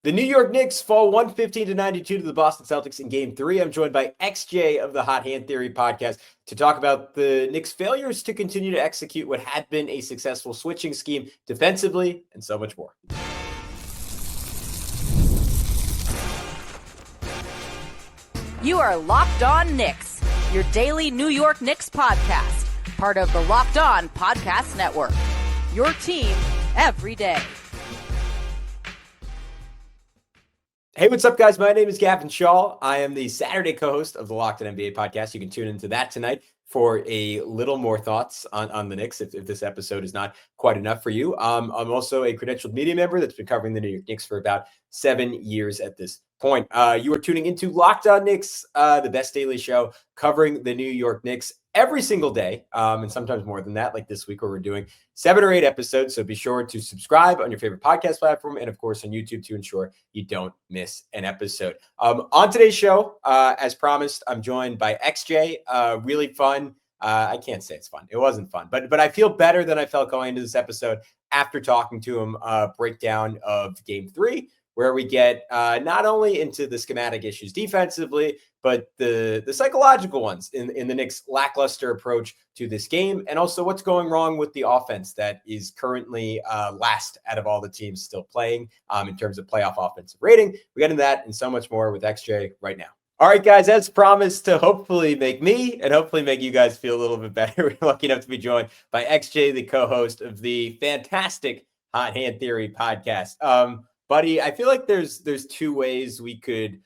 The New York Knicks fall 115-92 to the Boston Celtics in Game 3. I'm joined by XJ of the Hot Hand Theory podcast to talk about the Knicks' failures to continue to execute what had been a successful switching scheme defensively and so much more. You are Locked On Knicks, your daily New York Knicks podcast, part of the Locked On Podcast Network. Your team every day. Hey, what's up, guys? My name is Gavin Schall. I am the Saturday co-host of the Locked On NBA podcast. You can tune into that tonight for a little more thoughts on the Knicks if this episode is not quite enough for you. I'm also a credentialed media member that's been covering the New York Knicks for about 7 years at this point. You are tuning into Locked On Knicks, the best daily show covering the New York Knicks every single day, and sometimes more than that, like this week where we're doing 7 or 8 episodes. So be sure to subscribe on your favorite podcast platform and, of course, on YouTube to ensure you don't miss an episode. On today's show, as promised, I'm joined by XJ. Really fun. I can't say it's fun. It wasn't fun, but I feel better than I felt going into this episode after talking to him. Breakdown of Game 3, where we get not only into the schematic issues defensively, but the psychological ones in the Knicks' lackluster approach to this game, and also what's going wrong with the offense that is currently last out of all the teams still playing in terms of playoff offensive rating. We get into that and so much more with XJ right now. All right, guys, as promised, to hopefully make me and hopefully make you guys feel a little bit better, we're lucky enough to be joined by XJ, the co-host of the fantastic Hot Hand Theory podcast. Buddy, I feel like there's 2 ways we could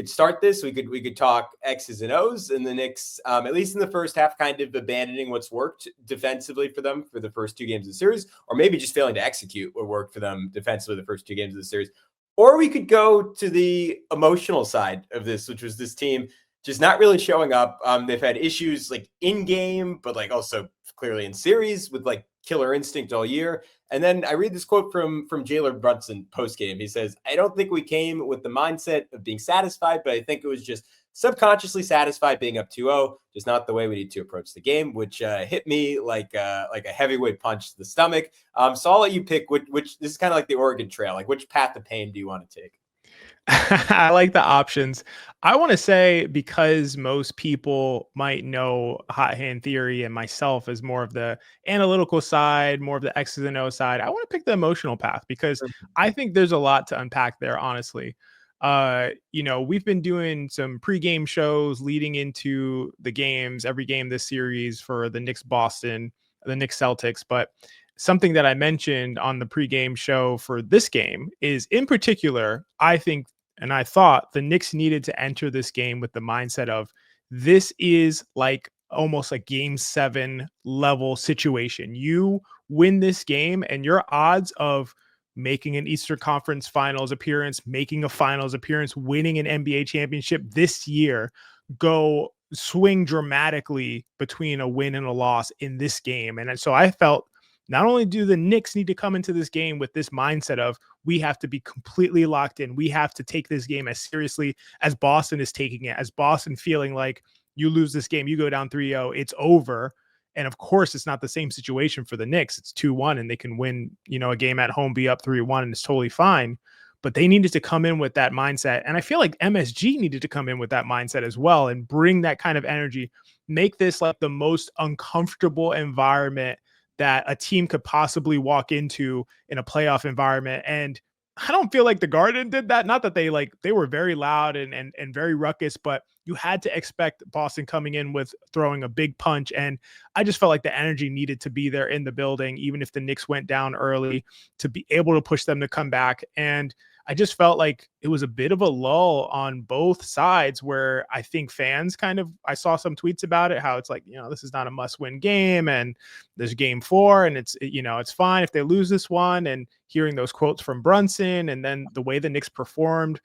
start this. We could talk X's and O's, and the Knicks, at least in the first half, kind of abandoning what's worked defensively for them for the first 2 games of the series, or maybe just failing to execute what worked for them defensively the first 2 games of the series. Or we could go to the emotional side of this, which was this team just not really showing up. They've had issues like in game, but like also clearly in series with like killer instinct all year. And then I read this quote from Jalen Brunson post game. He says, "I don't think we came with the mindset of being satisfied, but I think it was just subconsciously satisfied being up 2-0, just not the way we need to approach the game," which hit me like a heavyweight punch to the stomach. So I'll let you pick which this is kind of like the Oregon Trail. Like, which path of pain do you want to take? I like the options. I want to say, because most people might know Hot Hand Theory and myself as more of the analytical side, more of the X's and O's side, I want to pick the emotional path because I think there's a lot to unpack there, honestly. We've been doing some pregame shows leading into the games, every game this series for the Knicks Boston, the Knicks Celtics, but something that I mentioned on the pregame show for this game is, in particular, I think, and I thought the Knicks needed to enter this game with the mindset of this is like almost a Game 7 level situation. You win this game and your odds of making an Eastern Conference Finals appearance, making a Finals appearance, winning an NBA championship this year swing dramatically between a win and a loss in this game. And so I felt not only do the Knicks need to come into this game with this mindset of we have to be completely locked in, we have to take this game as seriously as Boston is taking it, as Boston feeling like you lose this game, you go down 3-0, it's over. And of course, it's not the same situation for the Knicks. It's 2-1 and they can win, a game at home, be up 3-1, and it's totally fine. But they needed to come in with that mindset. And I feel like MSG needed to come in with that mindset as well and bring that kind of energy, make this like the most uncomfortable environment that a team could possibly walk into in a playoff environment. And I don't feel like the Garden did that. Not that they were very loud and very ruckus, but you had to expect Boston coming in with throwing a big punch. And I just felt like the energy needed to be there in the building, even if the Knicks went down early, to be able to push them to come back. And I just felt like it was a bit of a lull on both sides where I think fans I saw some tweets about it, how it's like, this is not a must-win game and there's Game 4 and it's fine if they lose this one. And hearing those quotes from Brunson and then the way the Knicks performed,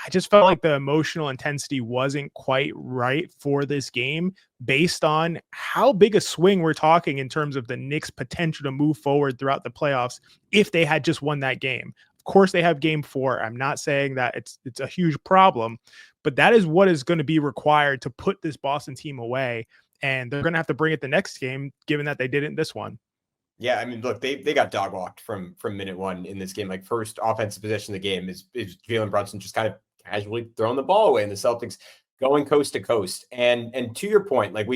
I just felt like the emotional intensity wasn't quite right for this game based on how big a swing we're talking in terms of the Knicks' potential to move forward throughout the playoffs if they had just won that game. Of course, they have Game 4. I'm not saying that it's a huge problem, but that is what is going to be required to put this Boston team away. And they're going to have to bring it the next game, given that they didn't this one. Yeah, I mean, look, they got dog walked from minute one in this game. Like, first offensive possession of the game is Jalen Brunson just kind of casually throwing the ball away, and the Celtics going coast to coast. And to your point, like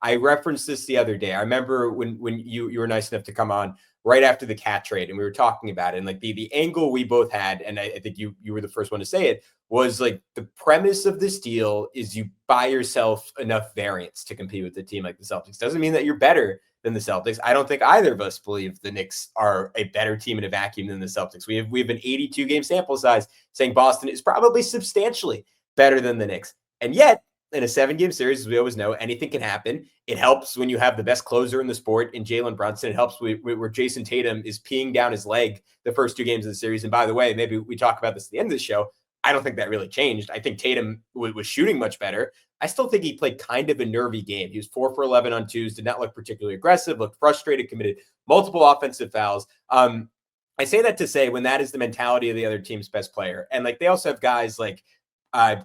I referenced this the other day. I remember when you were nice enough to come on right after the cat trade, and we were talking about it, and like the angle we both had, and I think you were the first one to say it, was like the premise of this deal is you buy yourself enough variance to compete with a team like the Celtics. Doesn't mean that you're better than the Celtics. I don't think either of us believe the Knicks are a better team in a vacuum than the Celtics. We have an 82 game sample size saying Boston is probably substantially better than the Knicks. And yet, in a 7-game series, as we always know, anything can happen. It helps when you have the best closer in the sport in Jalen Brunson. It helps where Jason Tatum is peeing down his leg the first 2 games of the series. And by the way, maybe we talk about this at the end of the show. I don't think that really changed. I think Tatum was shooting much better. I still think he played kind of a nervy game. He was 4 for 11 on twos, did not look particularly aggressive, looked frustrated, committed multiple offensive fouls. I say that to say when that is the mentality of the other team's best player. And like they also have guys like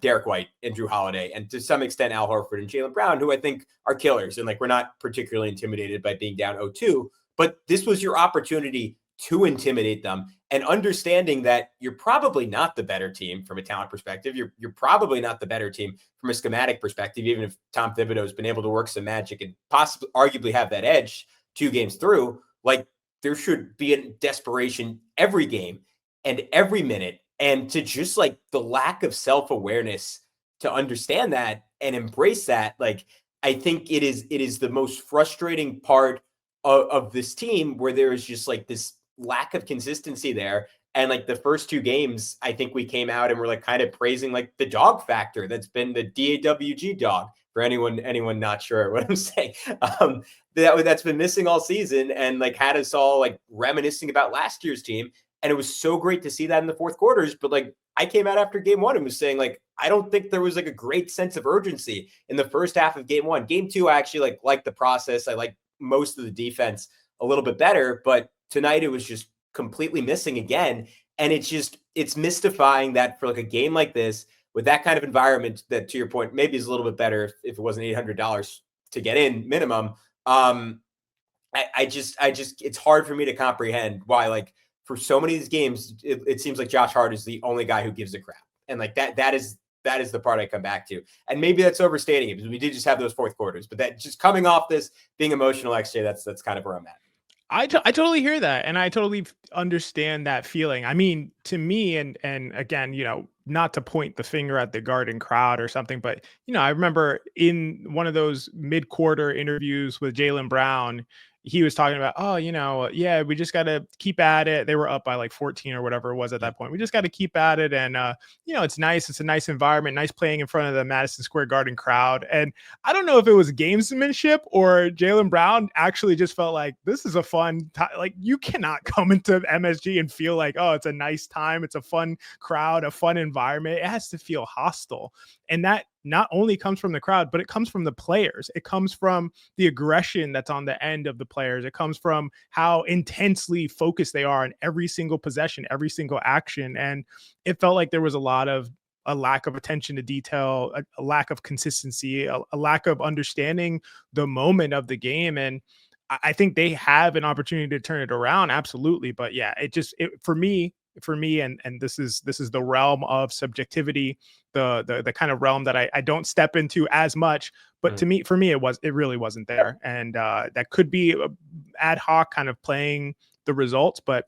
Derek White and Drew Holiday, and to some extent Al Horford and Jaylen Brown, who I think are killers. And like we're not particularly intimidated by being down 0-2, but this was your opportunity to intimidate them, and understanding that you're probably not the better team from a talent perspective. You're probably not the better team from a schematic perspective, even if Tom Thibodeau has been able to work some magic and possibly arguably have that edge 2 games through. Like there should be a desperation every game and every minute. And to just like the lack of self-awareness to understand that and embrace that, like I think it is the most frustrating part of this team, where there is just like this lack of consistency there. And like the first 2 games, I think we came out and we're like kind of praising like the dog factor that's been the DAWG dog, for anyone not sure what I'm saying. That's been missing all season, and like had us all like reminiscing about last year's team. And it was so great to see that in the fourth quarters. But like I came out after game 1 and was saying like, I don't think there was like a great sense of urgency in the first half of game 1. Game 2, I actually like the process. I like most of the defense a little bit better, but tonight it was just completely missing again. And it's mystifying that for like a game like this, with that kind of environment, that to your point, maybe is a little bit better if it wasn't $800 to get in minimum. I just, it's hard for me to comprehend why, like, for so many of these games, it seems like Josh Hart is the only guy who gives a crap. And like that is the part I come back to. And maybe that's overstating it, because we did just have those fourth quarters, but that just coming off this being emotional, XJ, that's kind of where I'm at. I totally hear that, and I totally understand that feeling. I mean, to me, and again, not to point the finger at the Garden crowd or something, but I remember in one of those mid-quarter interviews with Jaylen Brown, he was talking about, yeah, we just got to keep at it. They were up by like 14 or whatever it was at that point. We just got to keep at it. And, it's nice. It's a nice environment, nice playing in front of the Madison Square Garden crowd. And I don't know if it was gamesmanship or Jaylen Brown actually just felt like this is a fun time. Like, you cannot come into MSG and feel like, oh, it's a nice time. It's a fun crowd, a fun environment. It has to feel hostile. And that not only comes from the crowd, but it comes from the players. It comes from the aggression that's on the end of the players. It comes from how intensely focused they are on every single possession, every single action. And it felt like there was a lack of attention to detail, a lack of consistency, a lack of understanding the moment of the game. And I think they have an opportunity to turn it around. Absolutely. But yeah, for me, and this is the realm of subjectivity, the kind of realm that I don't step into as much, but for me it really wasn't there. And that could be ad hoc kind of playing the results, but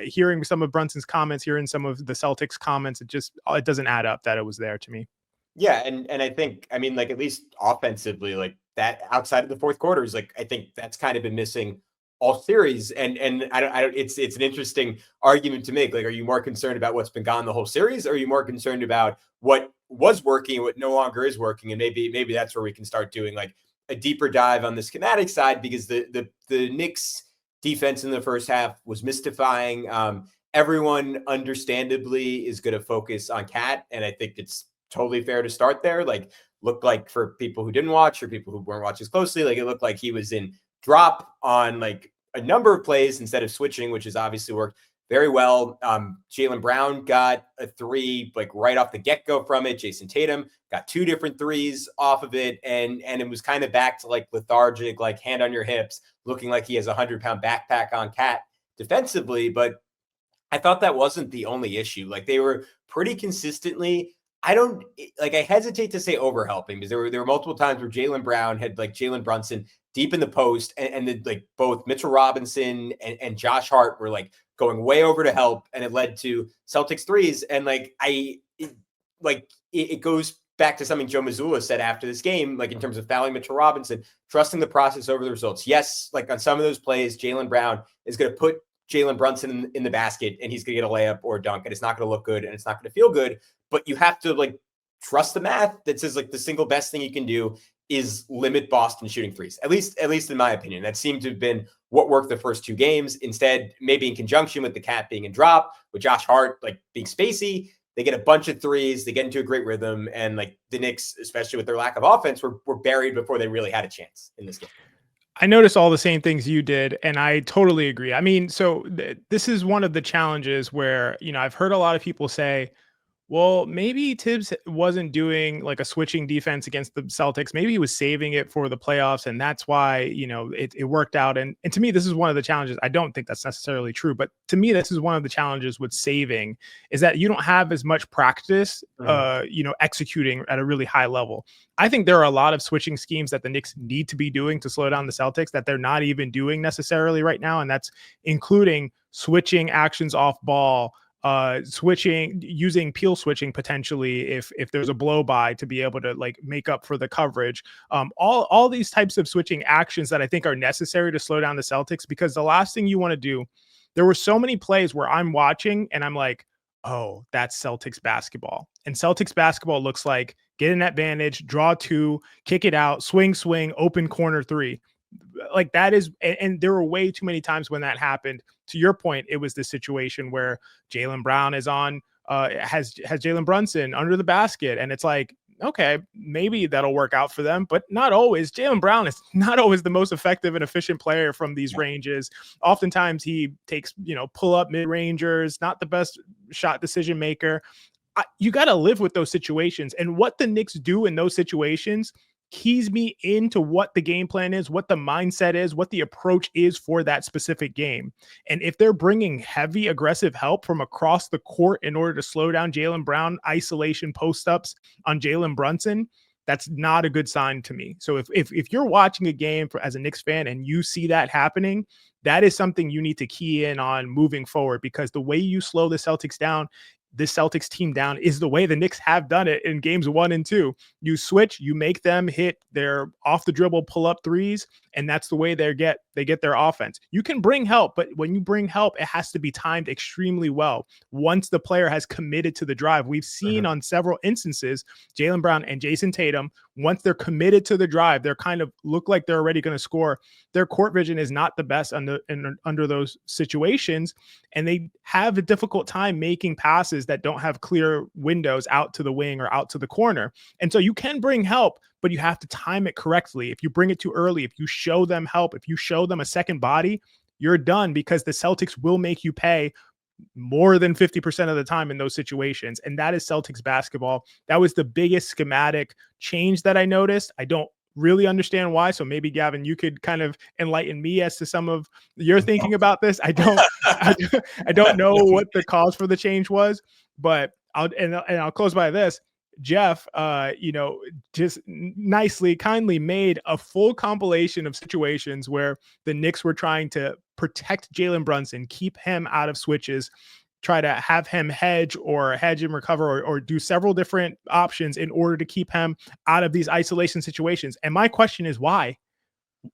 hearing some of Brunson's comments, hearing some of the Celtics comments, it doesn't add up that it was there to me. Yeah, and I think, I mean, like, at least offensively, like that outside of the fourth quarters, like I think that's kind of been missing all series. And I don't it's an interesting argument to make. Like, are you more concerned about what's been gone the whole series, or are you more concerned about what was working and what no longer is working? And maybe that's where we can start doing like a deeper dive on the schematic side, because the Knicks defense in the first half was mystifying. Everyone understandably is going to focus on Cat, and I think it's totally fair to start there. Like, looked like, for people who didn't watch or people who weren't watching as closely, like it looked like he was in drop on like a number of plays instead of switching, which has obviously worked very well. Jalen Brown got a three like right off the get-go from it. Jason Tatum got 2 different threes off of it, and it was kind of back to like lethargic, like hand on your hips, looking like he has a 100-pound backpack on Cat defensively. But I thought that wasn't the only issue. Like they were pretty consistently. I hesitate to say overhelping because there were multiple times where Jalen Brown had like Jalen Brunson deep in the post, and then like both Mitchell Robinson and Josh Hart were like going way over to help, and it led to Celtics threes. And it goes back to something Joe Mazzulla said after this game, like in terms of fouling Mitchell Robinson, trusting the process over the results. Yes, like on some of those plays, Jalen Brown is going to put Jalen Brunson in the basket, and he's going to get a layup or a dunk, and it's not going to look good, and it's not going to feel good. But you have to like trust the math that says like the single best thing you can do is limit Boston shooting threes. At least in my opinion, that seemed to have been what worked the first 2 games. Instead, maybe in conjunction with the Cat being in drop, with Josh Hart like being spacey, they get a bunch of threes, they get into a great rhythm, and like the Knicks, especially with their lack of offense, were buried before they really had a chance in this game. I noticed all the same things you did, and I totally agree. I mean, so this is one of the challenges where, I've heard a lot of people say, well, maybe Tibbs wasn't doing like a switching defense against the Celtics. Maybe he was saving it for the playoffs, and that's why, it worked out. And to me, this is one of the challenges. I don't think that's necessarily true, but to me, this is one of the challenges with saving is that you don't have as much practice, executing at a really high level. I think there are a lot of switching schemes that the Knicks need to be doing to slow down the Celtics that they're not even doing necessarily right now. And that's including switching actions off ball, switching, using peel switching potentially if there's a blow by to be able to like make up for the coverage. All these types of switching actions that I think are necessary to slow down the Celtics, because the last thing you want to do, there were so many plays where I'm watching and I'm like, oh, that's Celtics basketball. And Celtics basketball looks like get an advantage, draw 2, kick it out, swing, open corner 3. Like that is, and there were way too many times when that happened. To your point, it was the situation where Jalen Brown is on, has Jalen Brunson under the basket, and it's like, okay, maybe that'll work out for them, but not always. Jalen Brown is not always the most effective and efficient player from these ranges. Oftentimes he takes, pull up mid-rangers, not the best shot decision maker. You got to live with those situations, and what the Knicks do in those situations keys me into what the game plan is, what the mindset is, what the approach is for that specific game. And if they're bringing heavy aggressive help from across the court in order to slow down Jalen Brown, isolation post-ups on Jalen Brunson, that's not a good sign to me. So if you're watching a game as a Knicks fan and you see that happening, that is something you need to key in on moving forward, because the way you slow the Celtics down, this Celtics team down, is the way the Knicks have done it in games 1 and 2. You switch, you make them hit their off the dribble pull up threes, and that's the way they get their offense. You can bring help, but when you bring help, it has to be timed extremely well. Once the player has committed to the drive, we've seen on several instances, Jalen Brown and Jason Tatum, once they're committed to the drive, they're kind of look like they're already going to score. Their court vision is not the best under those situations, and they have a difficult time making passes that don't have clear windows out to the wing or out to the corner. And so you can bring help, but you have to time it correctly. If you bring it too early, if you show them help, if you show them a second body, you're done, because the Celtics will make you pay more than 50% of the time in those situations. And that is Celtics basketball. That was the biggest schematic change that I noticed. I don't really understand why. So maybe Gavin, you could kind of enlighten me as to some of your thinking about this. I don't know what the cause for the change was, but I'll close by this. Jeff, just kindly made a full compilation of situations where the Knicks were trying to protect Jalen Brunson, keep him out of switches, try to have him hedge and recover or do several different options in order to keep him out of these isolation situations. And my question is why?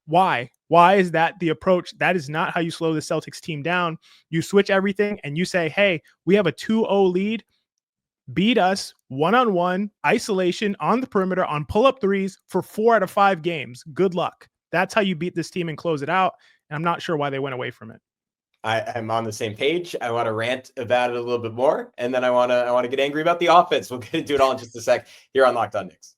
Why is that the approach? That is not how you slow the Celtics team down. You switch everything and you say, hey, we have a 2-0 lead. Beat us one-on-one, isolation on the perimeter on pull-up threes for 4 out of 5 games. Good luck. That's how you beat this team and close it out. And I'm not sure why they went away from it. I'm on the same page. I want to rant about it a little bit more, and then I want to get angry about the offense. We'll get into it all in just a sec here on Locked On Knicks.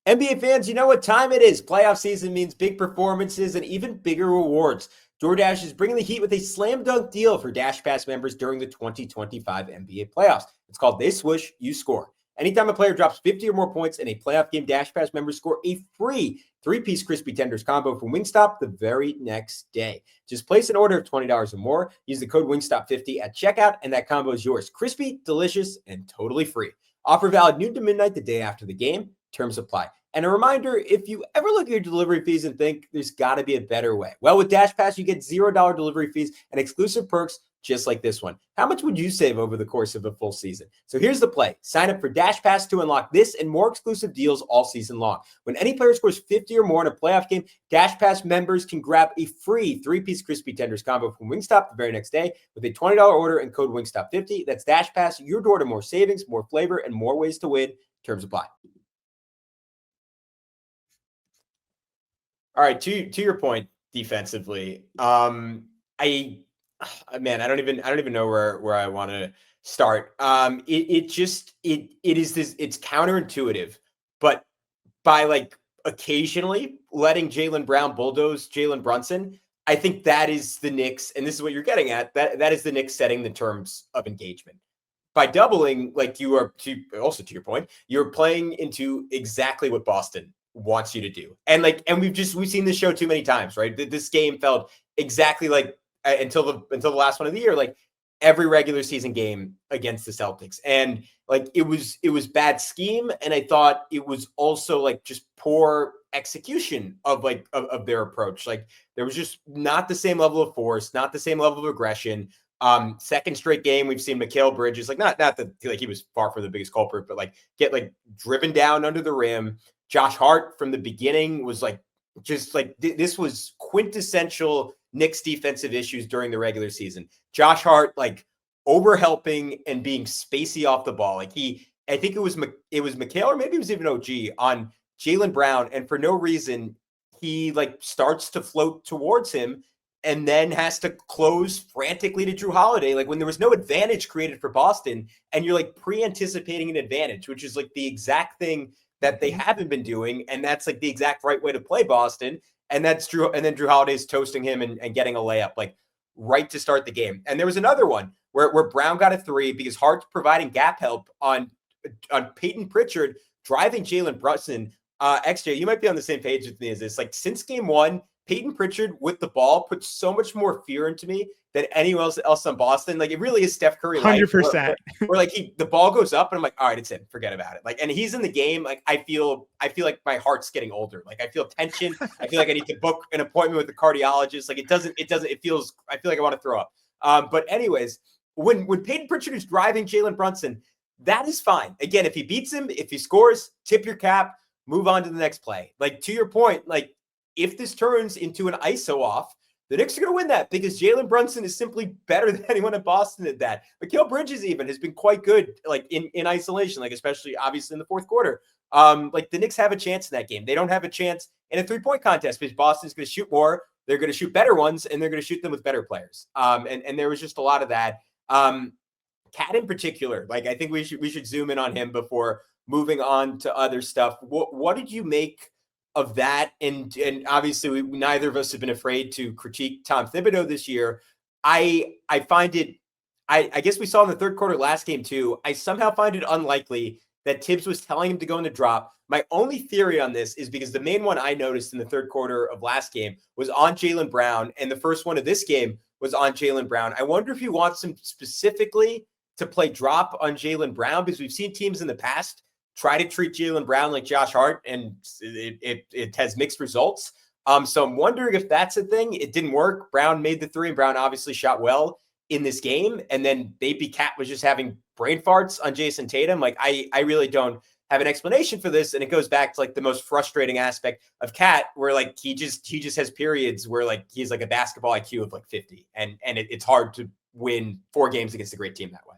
NBA fans, you know what time it is. Playoff season means big performances and even bigger rewards. DoorDash is bringing the heat with a slam dunk deal for Dash Pass members during the 2025 NBA playoffs. It's called They Swoosh, You Score. Anytime a player drops 50 or more points in a playoff game, Dash Pass members score a free 3-piece crispy tenders combo from Wingstop the very next day. Just place an order of $20 or more, use the code Wingstop50 at checkout, and that combo is yours. Crispy, delicious, and totally free. Offer valid noon to midnight the day after the game. Terms apply. And a reminder, if you ever look at your delivery fees and think there's got to be a better way, well, with Dash Pass, you get $0 delivery fees and exclusive perks just like this one. How much would you save over the course of a full season? So here's the play. Sign up for Dash Pass to unlock this and more exclusive deals all season long. When any player scores 50 or more in a playoff game, Dash Pass members can grab a free 3-piece crispy tenders combo from Wingstop the very next day with a $20 order and code Wingstop50. That's Dash Pass, your door to more savings, more flavor, and more ways to win. Terms apply. All right, to your point defensively, I don't even know where I want to start. It's counterintuitive, but by like occasionally letting Jalen Brown bulldoze Jalen Brunson, I think that is the Knicks, and this is what you're getting at. That is the Knicks setting the terms of engagement. By doubling, like you are to your point, you're playing into exactly what Boston wants you to do. And we've seen this show too many times, right? This game felt exactly like until the last one of the year, like every regular season game against the Celtics. And like it was bad scheme. And I thought it was also like just poor execution of their approach. Like there was just not the same level of force, not the same level of aggression. Second straight game, we've seen Mikal Bridges, like not that like he was far from the biggest culprit, but like get like driven down under the rim. Josh Hart from the beginning was like, just like this was quintessential Knicks defensive issues during the regular season. Josh Hart, like overhelping and being spacey off the ball. Like I think it was Mikal, or maybe it was even OG on Jalen Brown. And for no reason, he like starts to float towards him and then has to close frantically to Drew Holiday. Like when there was no advantage created for Boston, and you're like pre-anticipating an advantage, which is like the exact thing that they haven't been doing. And that's like the exact right way to play Boston. And that's Drew. And then Drew Holiday's toasting him and getting a layup like right to start the game. And there was another one where Brown got a three because Hart's providing gap help on Peyton Pritchard driving Jalen Brunson. XJ, you might be on the same page with me as this. Like since game one, Peyton Pritchard with the ball puts so much more fear into me than anyone else on Boston. Like it really is Steph Curry. 100%. Where like the ball goes up and I'm like, all right, it's in, forget about it. Like, and he's in the game. Like I feel like my heart's getting older. Like I feel tension. I feel like I need to book an appointment with the cardiologist. Like I feel like I want to throw up. But anyways, when Peyton Pritchard is driving Jalen Brunson, that is fine. Again, if he beats him, if he scores, tip your cap, move on to the next play. Like to your point, like if this turns into an ISO off, the Knicks are going to win that because Jalen Brunson is simply better than anyone in Boston at that. Mikal Bridges even has been quite good, like in isolation, like especially obviously in the fourth quarter. Like the Knicks have a chance in that game. They don't have a chance in a 3-point contest because Boston's going to shoot more. They're going to shoot better ones, and they're going to shoot them with better players. And there was just a lot of that. Cat in particular, like I think we should zoom in on him before moving on to other stuff. What did you make of that? And obviously neither of us have been afraid to critique Tom Thibodeau this year. I find it, I guess we saw in the third quarter last game too, I somehow find it unlikely that Tibbs was telling him to go in the drop. My only theory on this is because the main one I noticed in the third quarter of last game was on Jalen Brown, and the first one of this game was on Jalen Brown. I wonder if he wants him specifically to play drop on Jalen Brown, because we've seen teams in the past try to treat Jalen Brown like Josh Hart, and it has mixed results. So I'm wondering if that's a thing. It didn't work. Brown made the three, and Brown obviously shot well in this game. And then Baby Cat was just having brain farts on Jason Tatum. Like I really don't have an explanation for this. And it goes back to like the most frustrating aspect of Cat, where like he just has periods where like he's like a basketball IQ of like 50, and it's hard to win 4 games against a great team that way.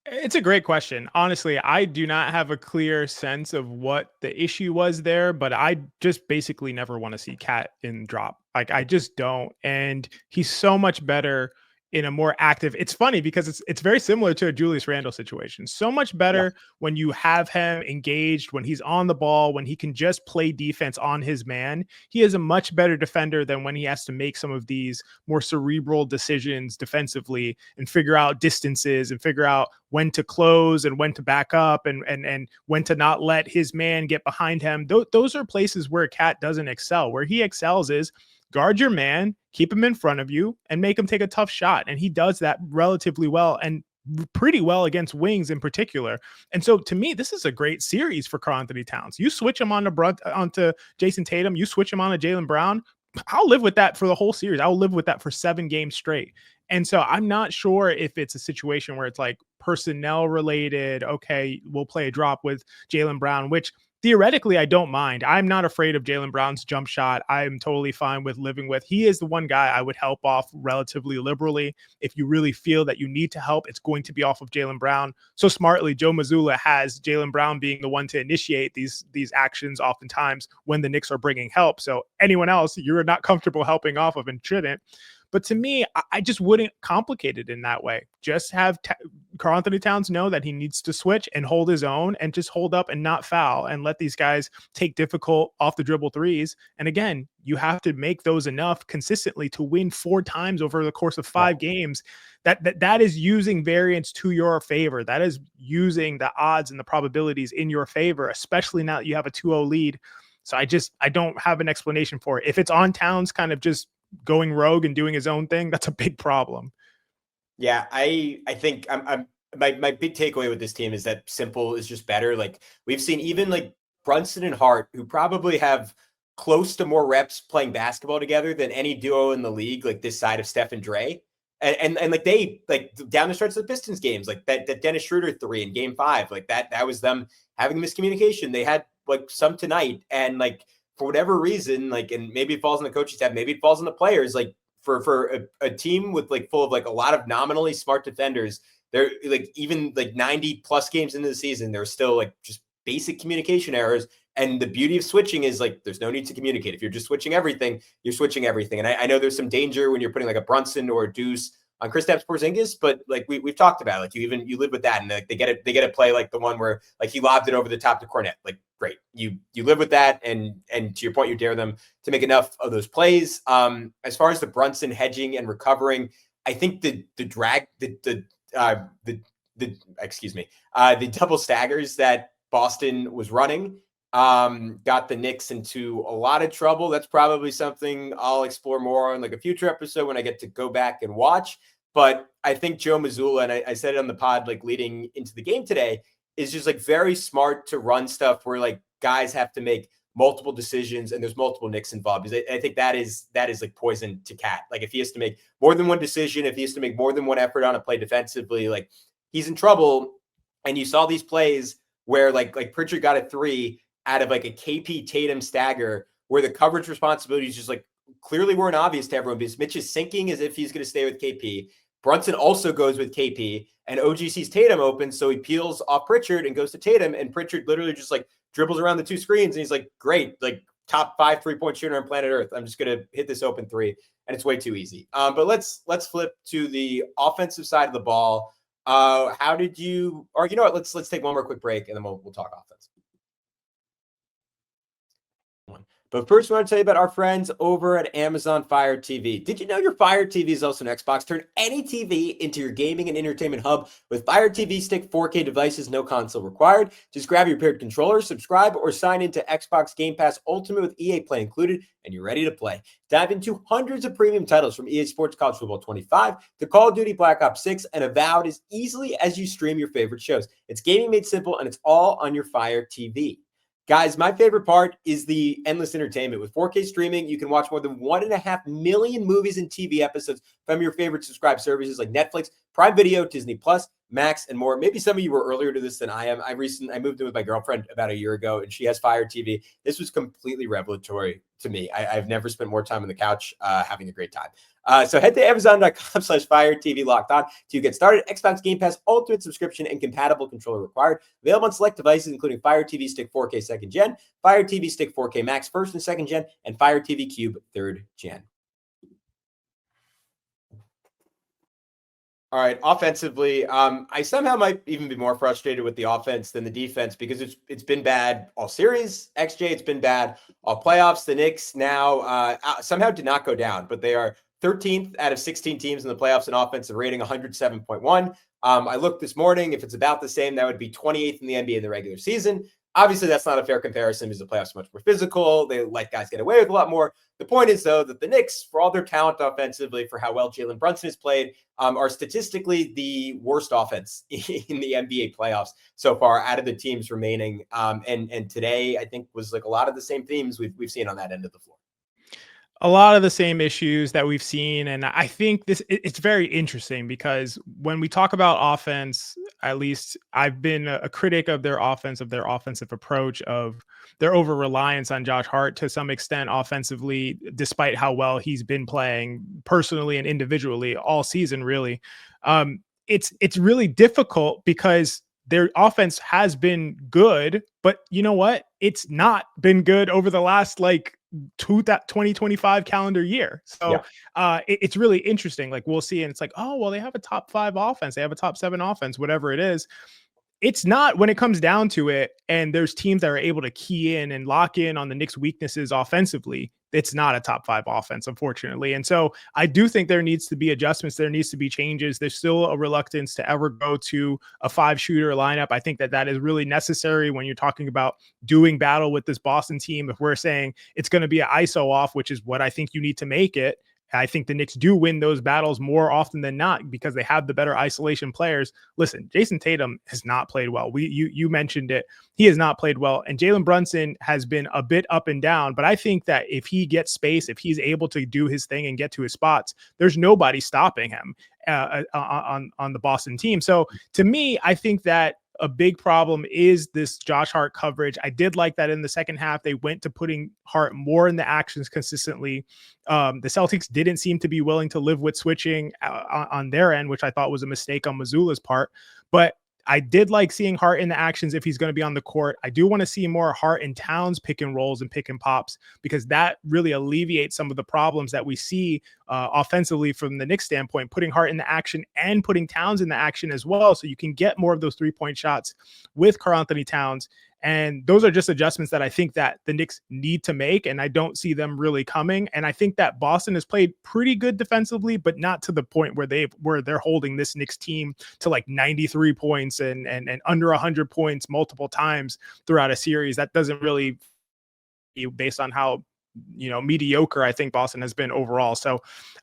It's a great question. Honestly, I do not have a clear sense of what the issue was there, but I just basically never want to see Cat in drop. Like I just don't. And he's so much better in a more active. It's funny because it's very similar to a Julius Randle situation. So much better when you have him engaged, when he's on the ball, when he can just play defense on his man. He is a much better defender than when he has to make some of these more cerebral decisions defensively and figure out distances and figure out when to close and when to back up and when to not let his man get behind him. Those are places where Cat doesn't excel. Where he excels is guard your man, keep him in front of you, and make him take a tough shot. And he does that relatively well and pretty well against wings in particular. And so to me, this is a great series for Karl-Anthony Towns. You switch him onto Jason Tatum, you switch him on to Jalen Brown. I'll live with that for the whole series. I'll live with that for 7 games straight. And so I'm not sure if it's a situation where it's like personnel related. Okay, we'll play a drop with Jalen Brown, which theoretically, I don't mind. I'm not afraid of Jalen Brown's jump shot. I'm totally fine with living with. He is the one guy I would help off relatively liberally. If you really feel that you need to help, it's going to be off of Jalen Brown. So smartly, Joe Mazzulla has Jalen Brown being the one to initiate these actions oftentimes when the Knicks are bringing help. So anyone else you're not comfortable helping off of and shouldn't. But to me, I just wouldn't complicate it in that way. Just have Karl-Anthony Towns know that he needs to switch and hold his own and just hold up and not foul and let these guys take difficult off the dribble threes. And again, you have to make those enough consistently to win 4 times over the course of 5 games. That is using variance to your favor. That is using the odds and the probabilities in your favor, especially now that you have a 2-0 lead. So I don't have an explanation for it. If it's on Towns kind of just going rogue and doing his own thing, that's a big problem. Yeah, I think my big takeaway with this team is that simple is just better. Like we've seen even like Brunson and Hart, who probably have close to more reps playing basketball together than any duo in the league, like this side of Steph and Dre. And like they like down the stretch of the Pistons games, like that Dennis Schroeder 3 in game 5, like that was them having miscommunication. They had like some tonight, and like for whatever reason, like, and maybe it falls on the coaching staff, maybe it falls on the players, like for a team with like full of like a lot of nominally smart defenders, they're like even like 90 plus games into the season, there's still like just basic communication errors. And the beauty of switching is like there's no need to communicate. If you're just switching everything, you're switching everything. And I know there's some danger when you're putting like a Brunson or a Deuce on Kristaps Porzingis, but like we've talked about, like you live with that, and like they get to play like the one where like he lobbed it over the top to Cornette. Like great, you live with that, and to your point, you dare them to make enough of those plays. As far as the Brunson hedging and recovering, I think the double staggers that Boston was running got the Knicks into a lot of trouble. That's probably something I'll explore more on like a future episode when I get to go back and watch. But I think Joe Mazzulla, and I said it on the pod like leading into the game today, is just like very smart to run stuff where like guys have to make multiple decisions and there's multiple Knicks involved. Because I think that is like poison to Cat. Like if he has to make more than one decision, if he has to make more than one effort on a play defensively, like he's in trouble. And you saw these plays where like Pritchard got a 3 out of like a KP Tatum stagger where the coverage responsibilities just like clearly weren't obvious to everyone because Mitch is sinking as if he's going to stay with KP. Brunson also goes with KP, and OG sees Tatum open, so he peels off Pritchard and goes to Tatum, and Pritchard literally just like dribbles around the 2 screens, and he's like, great, like top 5 3-point shooter on planet Earth. I'm just going to hit this open 3, and it's way too easy. But let's flip to the offensive side of the ball. How did you, or you know what, let's take one more quick break, and then we'll talk offense. But first, we want to tell you about our friends over at Amazon Fire TV. Did you know your Fire TV is also an Xbox? Turn any TV into your gaming and entertainment hub with Fire TV Stick 4K devices, no console required. Just grab your paired controller, subscribe, or sign into Xbox Game Pass Ultimate with EA Play included, and you're ready to play. Dive into hundreds of premium titles from EA Sports College Football 25 to Call of Duty Black Ops 6 and Avowed as easily as you stream your favorite shows. It's gaming made simple, and it's all on your Fire TV. Guys, my favorite part is the endless entertainment. With 4K streaming, you can watch more than 1.5 million movies and TV episodes from your favorite subscribed services like Netflix, Prime Video, Disney Plus, Max, and more. Maybe some of you were earlier to this than I am. I moved in with my girlfriend about a year ago, and she has Fire TV. This was completely revelatory to me. I've never spent more time on the couch having a great time. So head to Amazon.com/Fire TV Locked On to get started. Xbox Game Pass Ultimate subscription and compatible controller required. Available on select devices, including Fire TV Stick 4K 2nd Gen, Fire TV Stick 4K Max 1st and 2nd Gen, and Fire TV Cube 3rd Gen. All right, offensively, I somehow might even be more frustrated with the offense than the defense because it's been bad all series. XJ, it's been bad all playoffs. The Knicks now somehow did not go down, but they are 13th out of 16 teams in the playoffs in offensive rating, 107.1. I looked this morning. If it's about the same, that would be 28th in the NBA in the regular season. Obviously, that's not a fair comparison because the playoffs are much more physical. They let guys get away with a lot more. The point is, though, that the Knicks, for all their talent offensively, for how well Jalen Brunson has played, are statistically the worst offense in the NBA playoffs so far out of the teams remaining. And today, I think, was like a lot of the same themes we've seen on that end of the floor. A lot of the same issues that we've seen. And I think it's very interesting because when we talk about offense, at least I've been a critic of their offensive approach, of their over reliance on Josh Hart to some extent offensively, despite how well he's been playing personally and individually all season, really. It's really difficult because their offense has been good, but you know what? It's not been good over the last 2025 calendar year. So it's really interesting. Like we'll see, and it's like, oh, well, they have a top 5 offense. They have a top 7 offense, whatever it is. It's not when it comes down to it. And there's teams that are able to key in and lock in on the Knicks' weaknesses offensively. It's not a top 5 offense, unfortunately. And so I do think there needs to be adjustments. There needs to be changes. There's still a reluctance to ever go to a 5-shooter lineup. I think that is really necessary when you're talking about doing battle with this Boston team. If we're saying it's going to be an ISO off, which is what I think you need to make it, I think the Knicks do win those battles more often than not because they have the better isolation players. Listen, Jason Tatum has not played well. You mentioned it. He has not played well. And Jalen Brunson has been a bit up and down. But I think that if he gets space, if he's able to do his thing and get to his spots, there's nobody stopping him on the Boston team. So to me, I think that a big problem is this Josh Hart coverage. I did like that in the second half, they went to putting Hart more in the actions consistently. The Celtics didn't seem to be willing to live with switching on their end, which I thought was a mistake on Mazzulla's part. But I did like seeing Hart in the actions if he's going to be on the court. I do want to see more Hart and Towns pick and rolls and pick and pops because that really alleviates some of the problems that we see offensively from the Knicks standpoint, putting Hart in the action and putting Towns in the action as well. So you can get more of those 3-point shots with Karl-Anthony Towns. And those are just adjustments that I think that the Knicks need to make, and I don't see them really coming. And I think that Boston has played pretty good defensively, but not to the point where they're holding this Knicks team to like 93 points and under 100 points multiple times throughout a series. That doesn't really, based on how mediocre I think Boston has been overall. So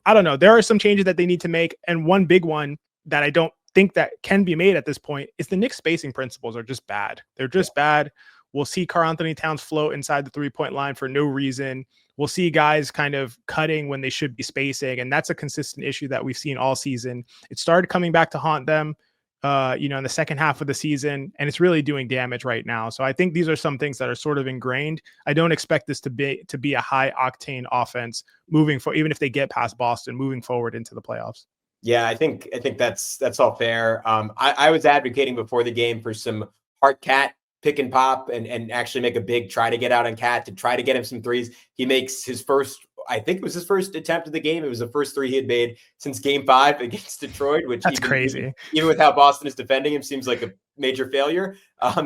I don't know. There are some changes that they need to make, and one big one that I don't think that can be made at this point is the Knicks spacing principles are just bad. They're just bad. We'll see Karl-Anthony Towns float inside the 3-point line for no reason. We'll see guys kind of cutting when they should be spacing. And that's a consistent issue that we've seen all season. It started coming back to haunt them, in the second half of the season, and it's really doing damage right now. So I think these are some things that are sort of ingrained. I don't expect this to be a high octane offense moving forward, even if they get past Boston moving forward into the playoffs. Yeah, I think that's all fair. I was advocating before the game for some Hart Cat pick and pop and actually make a big try to get out on Cat to try to get him some threes. He makes his first, I think it was his first attempt of the game. It was the first 3 he had made since game 5 against Detroit, which that's crazy. Even with how Boston is defending him, seems like a major failure.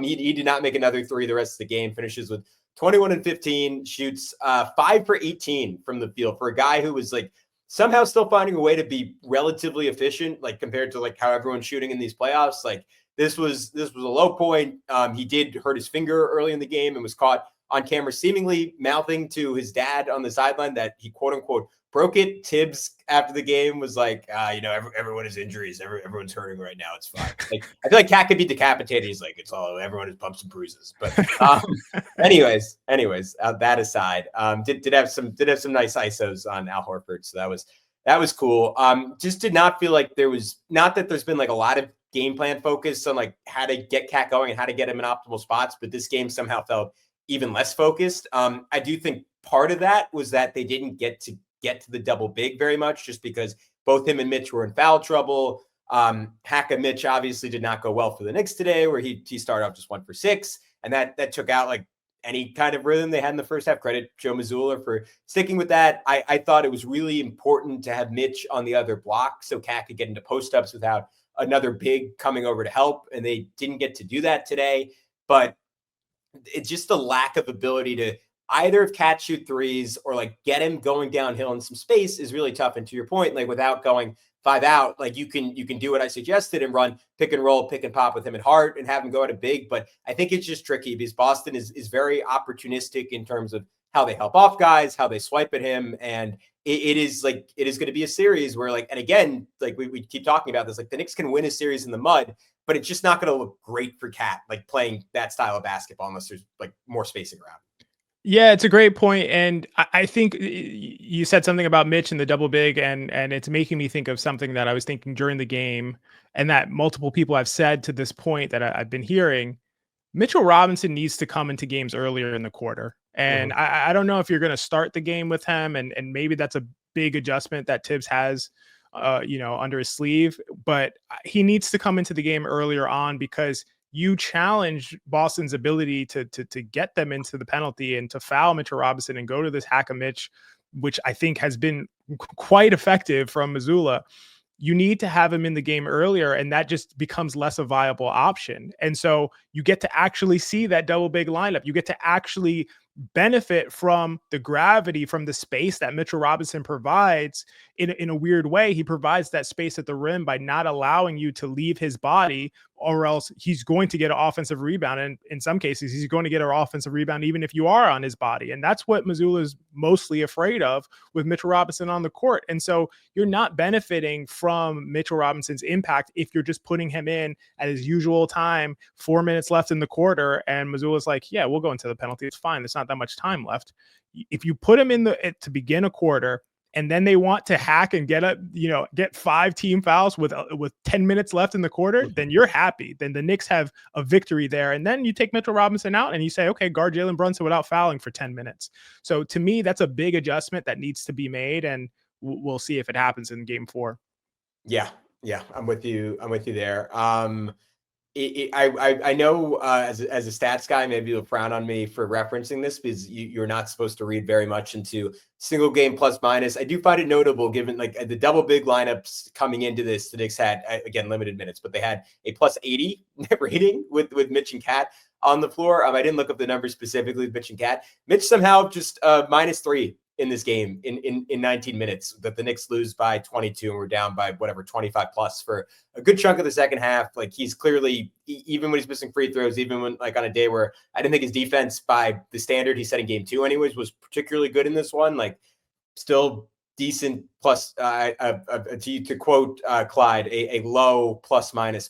He did not make another 3 the rest of the game, finishes with 21 and 15, shoots 5 for 18 from the field for a guy who was like somehow still finding a way to be relatively efficient, like compared to like how everyone's shooting in these playoffs. Like this was a low point. He did hurt his finger early in the game and was caught on camera seemingly mouthing to his dad on the sideline that he quote unquote broke it. Tibbs after the game was like, everyone has injuries. Everyone's hurting right now. It's fine. Like I feel like Cat could be decapitated. He's like, it's all, everyone has bumps and bruises. But anyways, that aside, did have some nice ISOs on Al Horford. So that was cool. Just did not feel like there's been like a lot of game plan focus on like how to get Cat going and how to get him in optimal spots. But this game somehow felt even less focused. I do think part of that was that they didn't get to the double big very much just because both him and Mitch were in foul trouble. Hacka Mitch obviously did not go well for the Knicks today, where he started off just 1 for 6. And that took out like any kind of rhythm they had in the first half. Credit Joe Mazzulla for sticking with that. I thought it was really important to have Mitch on the other block so Cat could get into post-ups without another big coming over to help, and they didn't get to do that today. But it's just the lack of ability to either have Cat shoot threes or like get him going downhill in some space is really tough. And to your point, like without going 5 out, like you can do what I suggested and run pick and roll, pick and pop with him at Hart and have him go at a big. But I think it's just tricky because Boston is very opportunistic in terms of how they help off guys, how they swipe at him. And it is going to be a series where like, and again, like we keep talking about this, like the Knicks can win a series in the mud, but it's just not going to look great for Cat, like playing that style of basketball unless there's like more spacing around. Yeah, it's a great point. And I think you said something about Mitch and the double big, and it's making me think of something that I was thinking during the game and that multiple people have said to this point that I've been hearing. Mitchell Robinson needs to come into games earlier in the quarter. And I don't know if you're going to start the game with him, and maybe that's a big adjustment that Tibbs has, under his sleeve, but he needs to come into the game earlier on because you challenge Boston's ability to get them into the penalty and to foul Mitchell Robinson and go to this hack a Mitch, which I think has been quite effective from Mazzulla. You need to have him in the game earlier, and that just becomes less a viable option. And so you get to actually see that double big lineup. You get to actually benefit from the gravity, from the space that Mitchell Robinson provides in a weird way. He provides that space at the rim by not allowing you to leave his body, or else he's going to get an offensive rebound. And in some cases, he's going to get an offensive rebound, even if you are on his body. And that's what Mazzulla is mostly afraid of with Mitchell Robinson on the court. And so you're not benefiting from Mitchell Robinson's impact if you're just putting him in at his usual time, 4 minutes left in the quarter. And Mazzulla's like, yeah, we'll go into the penalty. It's fine. There's not that much time left. If you put him in to begin a quarter, and then they want to hack and get 5 team fouls with 10 minutes left in the quarter, then you're happy. Then the Knicks have a victory there. And then you take Mitchell Robinson out and you say, okay, guard Jalen Brunson without fouling for 10 minutes. So to me, that's a big adjustment that needs to be made. And we'll see if it happens in game 4. Yeah. I'm with you there. I know as a stats guy, maybe you'll frown on me for referencing this because you're not supposed to read very much into single game plus minus. I do find it notable given like the double big lineups coming into this. The Knicks had, again, limited minutes, but they had a plus 80 rating with Mitch and Cat on the floor. I didn't look up the numbers specifically with Mitch and Cat. Mitch somehow just -3 in this game in 19 minutes that the Knicks lose by 22 and we're down by 25 plus for a good chunk of the second half. Like he's clearly, even when he's missing free throws, even when like on a day where I didn't think his defense by the standard he set in game 2 anyways was particularly good in this one, like still decent plus to quote Clyde, a low plus minus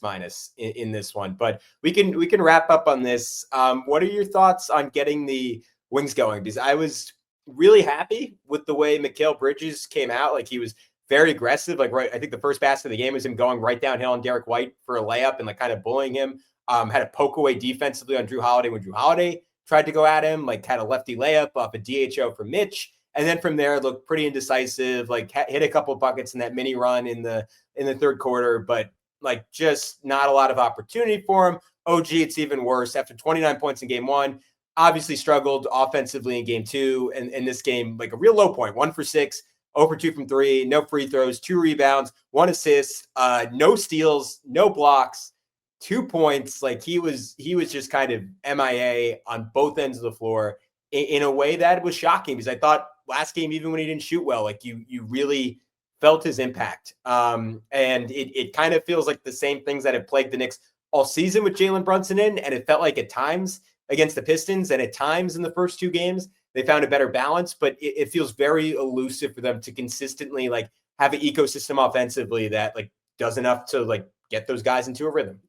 in this one. But we can wrap up on this. What are your thoughts on getting the wings going? Because I was really happy with the way Mikal Bridges came out. Like he was very aggressive. Like I think the first basket of the game was him going right downhill on Derek White for a layup and like kind of bullying him. Had a poke away defensively on Drew Holiday when Drew Holiday tried to go at him. Like had a lefty layup off a DHO for Mitch, and then from there looked pretty indecisive. Like hit a couple of buckets in that mini run in the third quarter, but like just not a lot of opportunity for him. OG, it's even worse. After 29 points in game 1. Obviously struggled offensively in game 2 and in this game, like a real low point, 1 for 6, 0 for 2 from 3, no free throws, 2 rebounds, 1 assist, no steals, no blocks, 2 points. Like he was just kind of MIA on both ends of the floor in a way that was shocking because I thought last game, even when he didn't shoot well, like you really felt his impact. And it kind of feels like the same things that have plagued the Knicks all season with Jalen Brunson in, and it felt like at times against the Pistons and at times in the first 2 games, they found a better balance, but it feels very elusive for them to consistently like have an ecosystem offensively that like does enough to like get those guys into a rhythm.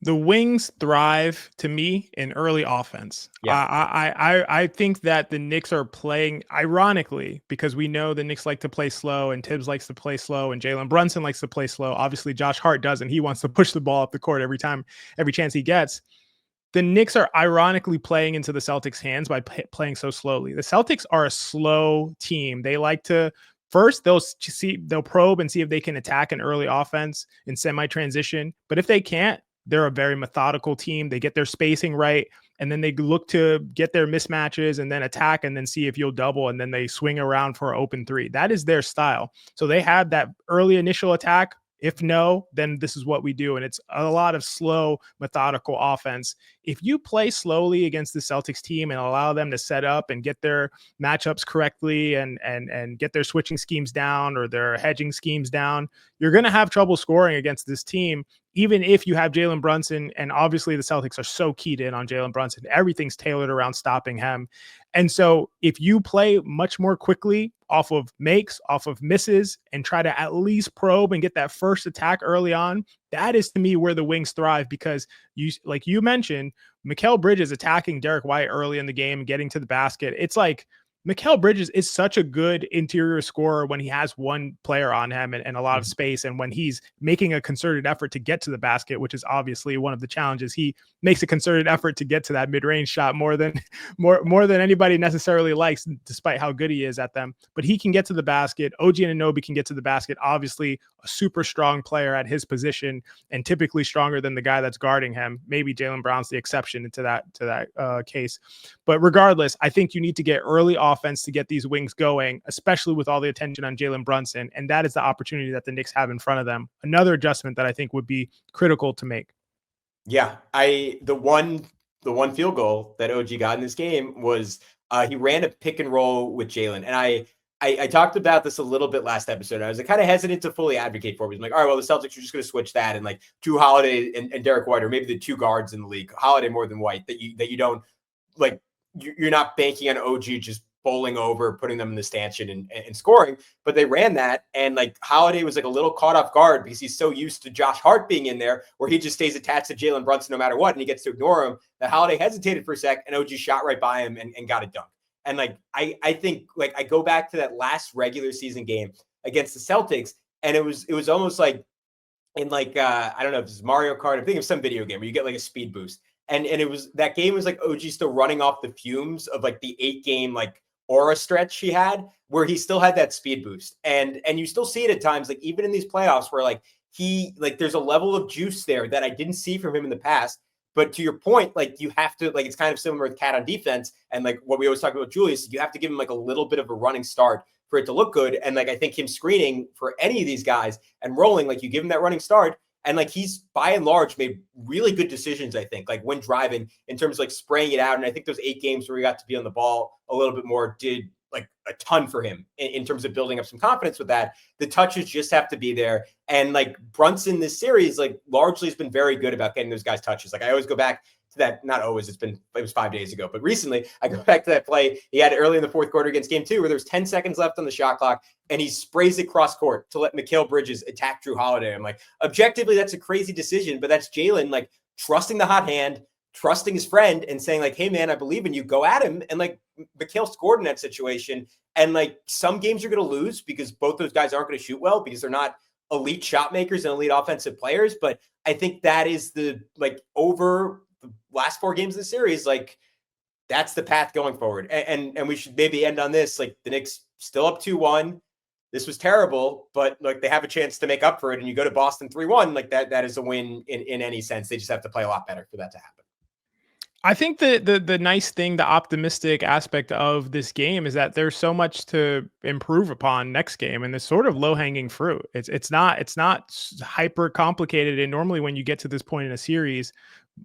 The wings thrive to me in early offense. Yeah. I think that the Knicks are playing ironically because we know the Knicks like to play slow and Tibbs likes to play slow and Jalen Brunson likes to play slow. Obviously Josh Hart doesn't. He wants to push the ball up the court every chance he gets. The Knicks are ironically playing into the Celtics' hands by playing so slowly. The Celtics are a slow team. They like to first they'll probe and see if they can attack an early offense in semi-transition. But if they can't, they're a very methodical team. They get their spacing right. and then they look to get their mismatches and then attack and then see if you'll double, and then they swing around for an open three. That is their style. So they have that early initial attack. If no, then this is what we do. And it's a lot of slow, methodical offense. If you play slowly against the Celtics team and allow them to set up and get their matchups correctly and get their switching schemes down or their hedging schemes down, you're going to have trouble scoring against this team, even if you have Jalen Brunson. And obviously the Celtics are so keyed in on Jalen Brunson. Everything's tailored around stopping him. And so if you play much more quickly off of makes, off of misses, and try to at least probe and get that first attack early on, that is to me where the Wings thrive, because you, like you mentioned, Mikal Bridges attacking Derek White early in the game, getting to the basket. It's like Mikal Bridges is such a good interior scorer when he has one player on him and a lot of space. And when he's making a concerted effort to get to the basket, which is obviously one of the challenges, he makes a concerted effort to get to that mid-range shot more than anybody necessarily likes, despite how good he is at them. But he can get to the basket. OG Anunoby can get to the basket. Obviously a super strong player at his position and typically stronger than the guy that's guarding him. Maybe Jalen Brown's the exception to that case. But regardless, I think you need to get early offense to get these Wings going, especially with all the attention on Jalen Brunson. And that is the opportunity that the Knicks have in front of them. Another adjustment that I think would be critical to make. Yeah, the one field goal that OG got in this game was he ran a pick and roll with Jalen. And I talked about this a little bit last episode. I was kind of hesitant to fully advocate for it. I was like, all right, well, the Celtics are just going to switch that, and like Drew Holiday and Derek White, or maybe the two guards in the league, Holiday more than White, that you don't like. You're not banking on OG just bowling over, putting them in the stanchion and scoring. But they ran that, and like Holiday was like a little caught off guard because he's so used to Josh Hart being in there, where he just stays attached to Jalen Brunson no matter what, and he gets to ignore him. That Holiday hesitated for a sec, and OG shot right by him and got a dunk. And like I think like I go back to that last regular season game against the Celtics, and it was almost like in like I don't know if it's Mario Kart. I'm thinking of some video game where you get like a speed boost. And it was, that game was like OG still running off the fumes of like the 8-game like aura stretch he had, where he still had that speed boost. And you still see it at times, like even in these playoffs, where like there's a level of juice there that I didn't see from him in the past. But to your point, like you have to, like, it's kind of similar with Cat on defense. And like what we always talk about Julius, you have to give him like a little bit of a running start for it to look good. And like, I think him screening for any of these guys and rolling, like you give him that running start. And like he's by and large made really good decisions, I think, like when driving in terms of like spraying it out. And I think those 8 games where he got to be on the ball a little bit more did like a ton for him in terms of building up some confidence with that. The touches just have to be there. And like Brunson this series, like largely has been very good about getting those guys touches. Like I always go back to that, not always, it was 5 days ago, but recently I go back to that play he had early in the fourth quarter against game 2 where there's 10 seconds left on the shot clock and he sprays it cross court to let Mikal Bridges attack Drew Holiday. I'm like, objectively, that's a crazy decision, but that's Jalen like trusting the hot hand, trusting his friend and saying like, hey man, I believe in you, go at him. And like Mikal scored in that situation. And like some games you're going to lose because both those guys aren't going to shoot well because they're not elite shot makers and elite offensive players. But I think that is the, like, over the last 4 games of the series, like that's the path going forward. And we should maybe end on this. Like the Knicks still up 2-1. This was terrible, but like they have a chance to make up for it. And you go to Boston 3-1, like that is a win in any sense. They just have to play a lot better for that to happen. I think the nice thing, the optimistic aspect of this game is that there's so much to improve upon next game, and it's sort of low hanging fruit. It's not hyper complicated. And normally when you get to this point in a series,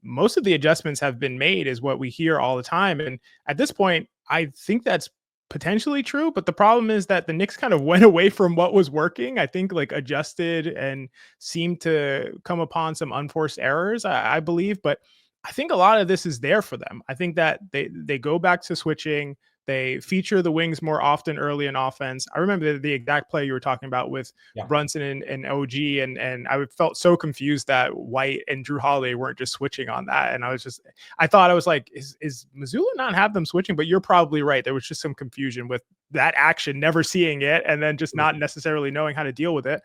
most of the adjustments have been made, is what we hear all the time. And at this point, I think that's potentially true. But the problem is that the Knicks kind of went away from what was working. I think like adjusted and seemed to come upon some unforced errors, I believe. But I think a lot of this is there for them. I think that they go back to switching. They feature the wings more often early in offense. I remember the exact play you were talking about with Brunson and OG, and I felt so confused that White and Drew Holiday weren't just switching on that. And I was like, is Missoula not have them switching? But you're probably right. There was just some confusion with that action, never seeing it, and then just not necessarily knowing how to deal with it.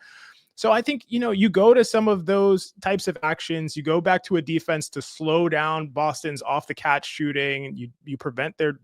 So I think, you go to some of those types of actions, you go back to a defense to slow down Boston's off the catch shooting, you prevent their,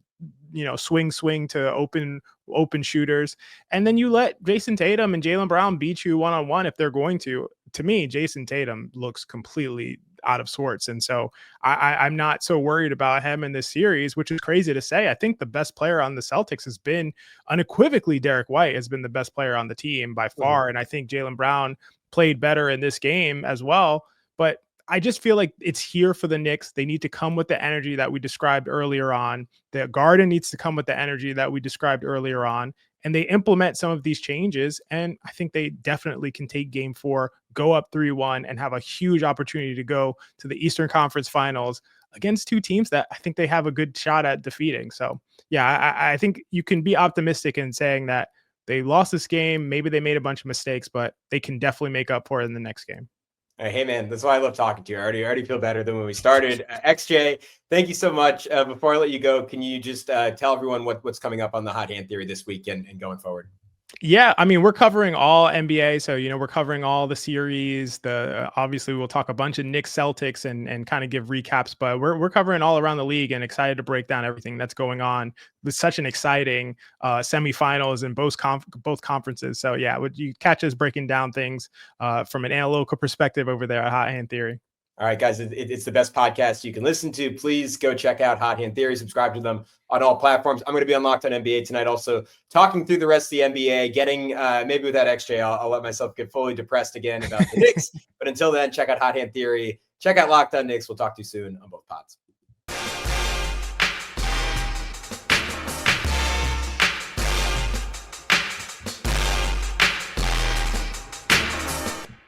swing to open shooters. And then you let Jason Tatum and Jaylen Brown beat you one-on-one if they're going to to me, Jason Tatum looks completely out of sorts. And so I'm not so worried about him in this series, which is crazy to say. I think the best player on the Celtics has been unequivocally Derek White has been the best player on the team by far. And I think Jaylen Brown played better in this game as well. But I just feel like it's here for the Knicks. They need to come with the energy that we described earlier on. The Garden needs to come with the energy that we described earlier on. And they implement some of these changes. And I think they definitely can take game 4, go up 3-1, and have a huge opportunity to go to the Eastern Conference Finals against 2 teams that I think they have a good shot at defeating. So, yeah, I think you can be optimistic in saying that they lost this game. Maybe they made a bunch of mistakes, but they can definitely make up for it in the next game. Hey, man, that's why I love talking to you. I already feel better than when we started. XJ, thank you so much. Before I let you go, can you just tell everyone what's coming up on the Hot Hand Theory this week and going forward? Yeah, I mean, we're covering all NBA, so we're covering all the series. Obviously, we'll talk a bunch of Knicks, Celtics, and kind of give recaps. But we're covering all around the league, and excited to break down everything that's going on with such an exciting semifinals in both conferences. So yeah, would you catch us breaking down things from an analytical perspective over there at Hot Hand Theory? All right, guys, it's the best podcast you can listen to. Please go check out Hot Hand Theory. Subscribe to them on all platforms. I'm going to be on Locked On NBA tonight, also talking through the rest of the NBA, getting maybe without XJ, I'll let myself get fully depressed again about the Knicks. But until then, check out Hot Hand Theory. Check out Locked On Knicks. We'll talk to you soon on both pods.